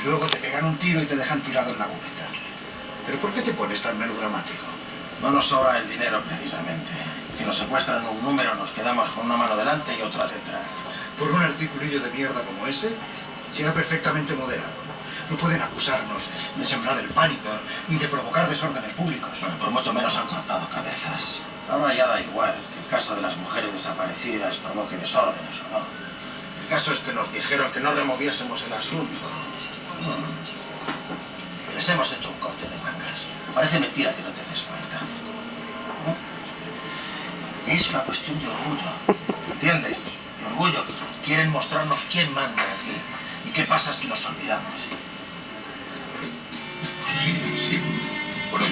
luego te pegan un tiro y te dejan tirado en la cuneta. ¿Pero por qué te pones tan melodramático? No nos sobra el dinero, precisamente. Si nos secuestran un número, nos quedamos con una mano delante y otra detrás. Por un articulillo de mierda como ese, será perfectamente moderado. No pueden acusarnos de sembrar el pánico ni de provocar desórdenes públicos. Bueno, por mucho menos han cortado cabezas. Ahora ya da igual que el caso de las mujeres desaparecidas provoque desórdenes o no. El caso es que nos dijeron que no removiésemos el asunto. Les hemos hecho un corte de mangas. Parece mentira que no te des cuenta. Es una cuestión de orgullo. ¿Entiendes? De orgullo. Quieren mostrarnos quién manda aquí. ¿Y qué pasa si nos olvidamos? Sí. Bueno,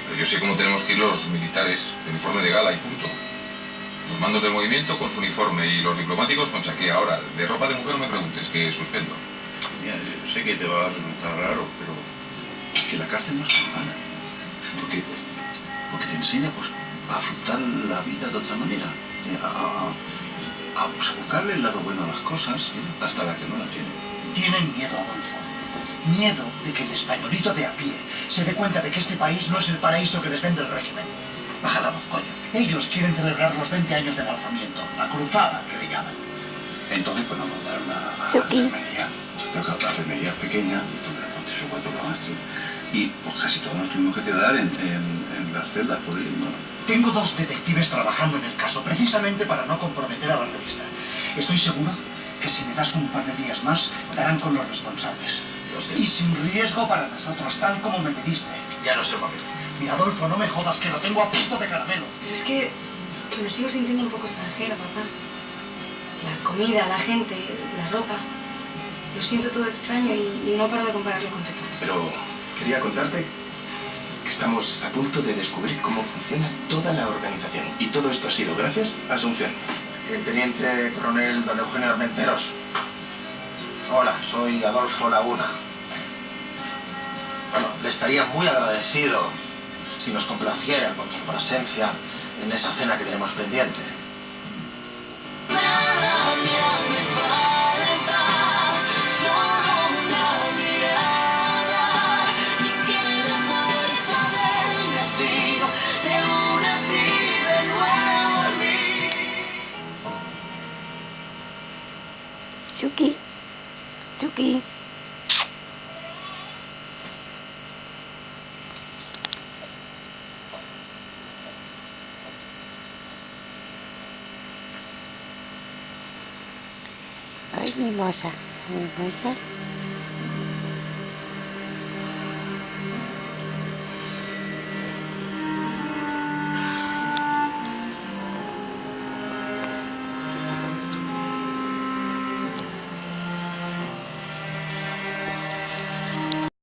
pero yo sé cómo tenemos que ir los militares, de uniforme de gala y punto. Los mandos del movimiento con su uniforme y los diplomáticos con chaqueta. Ahora, de ropa de mujer no me preguntes, que suspendo. Mira, yo sé que te va a resultar raro, pero que la cárcel no es tan mala. Porque te enseña pues, a afrontar la vida de otra manera. A buscarle el lado bueno a las cosas, hasta la que no la tienen. Tienen miedo, Adolfo. Miedo de que el españolito de a pie se dé cuenta de que este país no es el paraíso que les vende el régimen. Baja la voz, coño. Ellos quieren celebrar los 20 años del alzamiento, la cruzada que le llaman. Entonces, pues nos mandaron a la enfermería. Pero claro, la enfermería es pequeña, entonces la ponte igual por la maestra. Y pues casi todos nos tuvimos que quedar en las celdas por ir, ¿no? Tengo 2 detectives trabajando en el caso, precisamente para no comprometer a la revista. Estoy seguro que si me das un par de días más, darán con los responsables. Y sin riesgo para nosotros, tal como me pediste. Ya no sé el momento. Mira, Adolfo, no me jodas, que lo tengo a punto de caramelo. Pero es que me sigo sintiendo un poco extranjera, papá. La comida, la gente, la ropa. Lo siento todo extraño y no paro de compararlo con Tetuán. Pero quería contarte que estamos a punto de descubrir cómo funciona toda la organización. Y todo esto ha sido gracias a Asunción. El teniente coronel don Eugenio Armenteros. Hola, soy Adolfo Laguna. Bueno, le estaría muy agradecido si nos complaciera con su presencia en esa cena que tenemos pendiente. Chucky. Ay, mimosa.